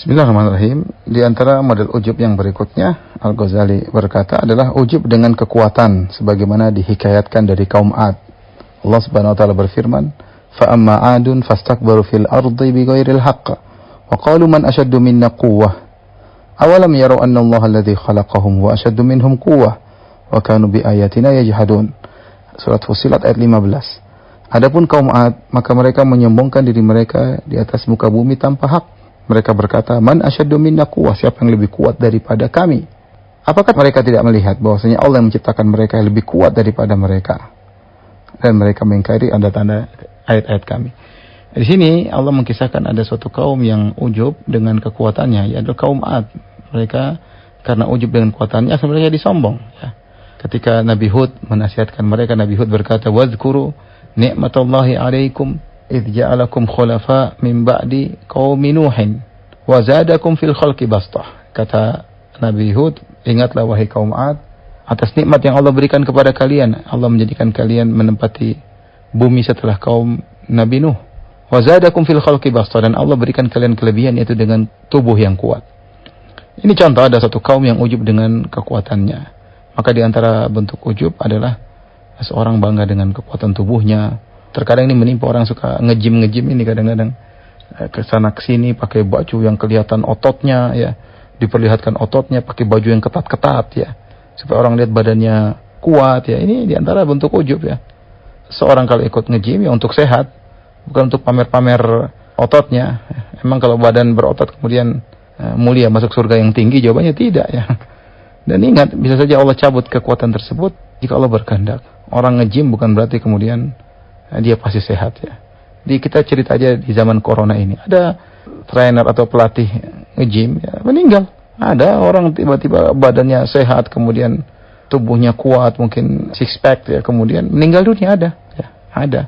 Bismillahirrahmanirrahim. Di antara model ujub yang berikutnya, Al-Ghazali berkata adalah ujub dengan kekuatan sebagaimana dihikayatkan dari kaum Ad. Allah Subhanahu wa taala berfirman, "Fa amma 'adun fastakbaru fil ardi bighairil haqq wa qalu man ashaddu minna quwwah. Awalam yaru anna Allah alladhi khalaqahum wa ashaddu minhum quwwah wa kanu bi ayatina yajhadun." Surat Fussilat ayat 15. Adapun kaum Ad, maka mereka menyombongkan diri mereka di atas muka bumi tanpa hak. Mereka berkata, "Man asyaddu minna quwwah?" Siapa yang lebih kuat daripada kami? Apakah mereka tidak melihat bahwasanya Allah yang menciptakan mereka yang lebih kuat daripada mereka? Dan mereka mengingkari tanda-tanda ayat-ayat kami. Di sini Allah mengisahkan ada suatu kaum yang ujub dengan kekuatannya, yaitu kaum Ad. Mereka karena ujub dengan kekuatannya sebenarnya disombong. Ya. Ketika Nabi Hud menasihatkan mereka, Nabi Hud berkata, "Wadhkuru ni'matallahi 'alaikum idh ja'alakum khulafa min ba'di qaumi Nuhin wa zadakum fil khalqi bastah." Kata Nabi Hud, ingatlah wahai kaum Ad atas nikmat yang Allah berikan kepada kalian. Allah menjadikan kalian menempati bumi setelah kaum Nabi Nuh. Wa zadakum fil khalqi bastah, dan Allah berikan kalian kelebihan yaitu dengan tubuh yang kuat. Ini contoh ada satu kaum yang ujub dengan kekuatannya. Maka di antara bentuk ujub adalah seorang bangga dengan kekuatan tubuhnya. Terkadang ini menimpa orang suka nge-gym ini kadang-kadang kesana kesini pakai baju yang kelihatan ototnya, ya, diperlihatkan ototnya, pakai baju yang ketat-ketat, ya, supaya orang lihat badannya kuat, ya. Ini diantara bentuk ujub, ya. Seorang kalau ikut nge-gym ya untuk sehat, bukan untuk pamer-pamer ototnya. Emang kalau badan berotot kemudian mulia masuk surga yang tinggi? Jawabannya tidak, ya. Dan ingat, bisa saja Allah cabut kekuatan tersebut jika Allah berkehendak. Orang nge-gym bukan berarti kemudian dia pasti sehat, ya. Jadi kita cerita aja di zaman corona ini, ada trainer atau pelatih nge-gym, ya, meninggal. Ada orang tiba-tiba badannya sehat, kemudian tubuhnya kuat, mungkin six pack, ya, kemudian meninggal dunia, ada, ya, ada.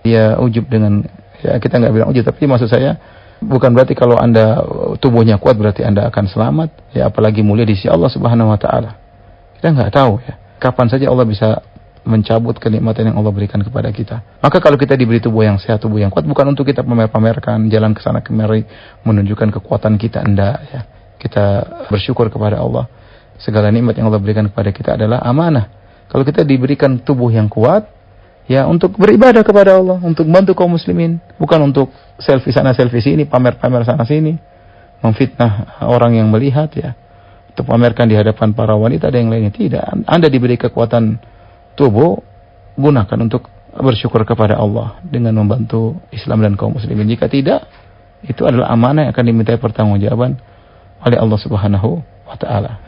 Dia ujub dengan, ya, kita nggak bilang ujub, tapi maksud saya bukan berarti kalau Anda tubuhnya kuat berarti Anda akan selamat, ya, apalagi mulia di sisi Allah Subhanahu wa taala. Kita nggak tahu, ya, kapan saja Allah bisa mencabut kenikmatan yang Allah berikan kepada kita. Maka kalau kita diberi tubuh yang sehat, tubuh yang kuat, bukan untuk kita pamer-pamerkan, jalan ke sana kemari menunjukkan kekuatan kita, enggak, ya. Kita bersyukur kepada Allah. Segala nikmat yang Allah berikan kepada kita adalah amanah. Kalau kita diberikan tubuh yang kuat, ya, untuk beribadah kepada Allah, untuk membantu kaum muslimin, bukan untuk selfie sana selfie sini, pamer-pamer sana sini, memfitnah orang yang melihat, ya, untuk pamerkan di hadapan para wanita dan yang lainnya. Tidak. Anda diberi kekuatan tubuh, gunakan untuk bersyukur kepada Allah dengan membantu Islam dan kaum muslimin. Jika tidak, itu adalah amanah yang akan dimintai pertanggungjawaban oleh Allah Subhanahu wa taala.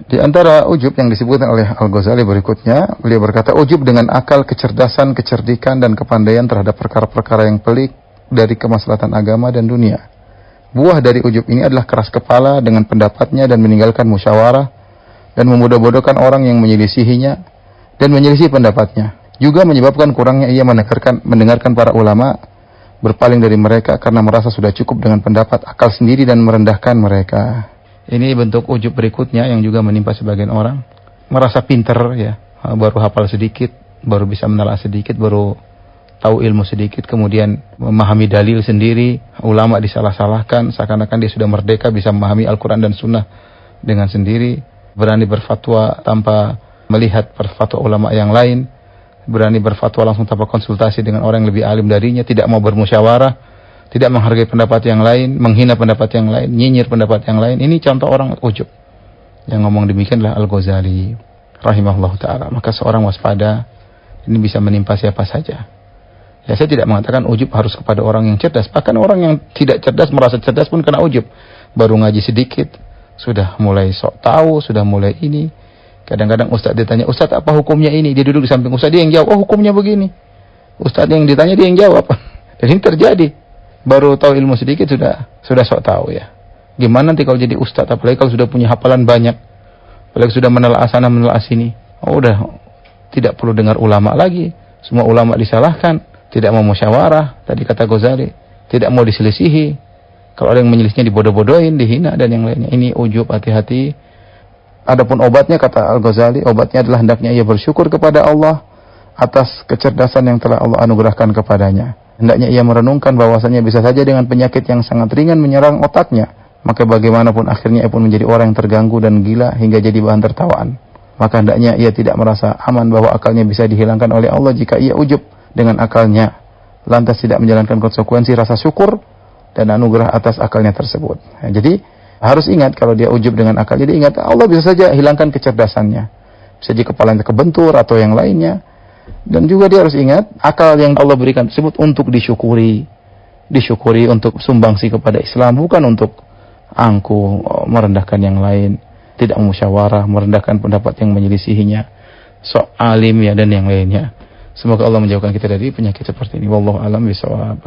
Di antara ujub yang disebutkan oleh Al-Ghazali berikutnya, beliau berkata, ujub dengan akal, kecerdasan, kecerdikan, dan kepandaian terhadap perkara-perkara yang pelik dari kemaslahatan agama dan dunia. Buah dari ujub ini adalah keras kepala dengan pendapatnya dan meninggalkan musyawarah, dan membodoh-bodohkan orang yang menyelisihinya dan menyelisih pendapatnya. Juga menyebabkan kurangnya ia mendengarkan para ulama, berpaling dari mereka karena merasa sudah cukup dengan pendapat akal sendiri dan merendahkan mereka. Ini bentuk ujub berikutnya yang juga menimpa sebagian orang. Merasa pinter, ya, baru hafal sedikit, baru bisa menelaah sedikit, baru tahu ilmu sedikit, kemudian memahami dalil sendiri, ulama disalah-salahkan, seakan-akan dia sudah merdeka, bisa memahami Al-Quran dan Sunnah dengan sendiri. Berani berfatwa tanpa melihat fatwa ulama yang lain, berani berfatwa langsung tanpa konsultasi dengan orang yang lebih alim darinya, tidak mau bermusyawarah, tidak menghargai pendapat yang lain, menghina pendapat yang lain, nyinyir pendapat yang lain. Ini contoh orang ujub. Yang ngomong demikian adalah Al-Ghazali rahimahullah ta'ala. Maka seorang waspada, ini bisa menimpa siapa saja. Ya, saya tidak mengatakan ujub harus kepada orang yang cerdas. Bahkan orang yang tidak cerdas merasa cerdas pun kena ujub. Baru ngaji sedikit sudah mulai sok tahu, sudah mulai ini. Kadang-kadang ustaz ditanya, "Ustaz, apa hukumnya ini?" Dia duduk di samping ustaz, dia yang jawab, "Oh, hukumnya begini." Ustaz yang ditanya, dia yang jawab. Dan ini terjadi. Baru tahu ilmu sedikit sudah sok tahu, ya. Gimana nanti kalau jadi ustaz, apalagi kalau sudah punya hafalan banyak, apalagi sudah menelaah sana menelaah sini. Oh, udah tidak perlu dengar ulama lagi. Semua ulama disalahkan, tidak mau musyawarah, tadi kata Ghazali, tidak mau diselisihi. Kalau ada yang menyelisihnya dibodoh-bodohin, dihina, dan yang lainnya. Ini ujub, hati-hati. Adapun obatnya, kata Al-Ghazali, obatnya adalah hendaknya ia bersyukur kepada Allah atas kecerdasan yang telah Allah anugerahkan kepadanya. hendaknya ia merenungkan bahwasanya bisa saja dengan penyakit yang sangat ringan menyerang otaknya, maka bagaimanapun akhirnya ia pun menjadi orang yang terganggu dan gila hingga jadi bahan tertawaan. Maka hendaknya ia tidak merasa aman bahwa akalnya bisa dihilangkan oleh Allah jika ia ujub dengan akalnya, lantas tidak menjalankan konsekuensi rasa syukur dan anugerah atas akalnya tersebut. Jadi harus ingat, kalau dia ujub dengan akal, jadi ingat Allah bisa saja hilangkan kecerdasannya, bisa jadi kepalanya kebentur atau yang lainnya. Dan juga dia harus ingat akal yang Allah berikan tersebut untuk disyukuri untuk sumbangsi kepada Islam, bukan untuk angkuh merendahkan yang lain, tidak musyawarah, merendahkan pendapat yang menyelisihinya, sok alim ya dan yang lainnya. Semoga Allah menjauhkan kita dari penyakit seperti ini. Wallahu a'lam bishawab.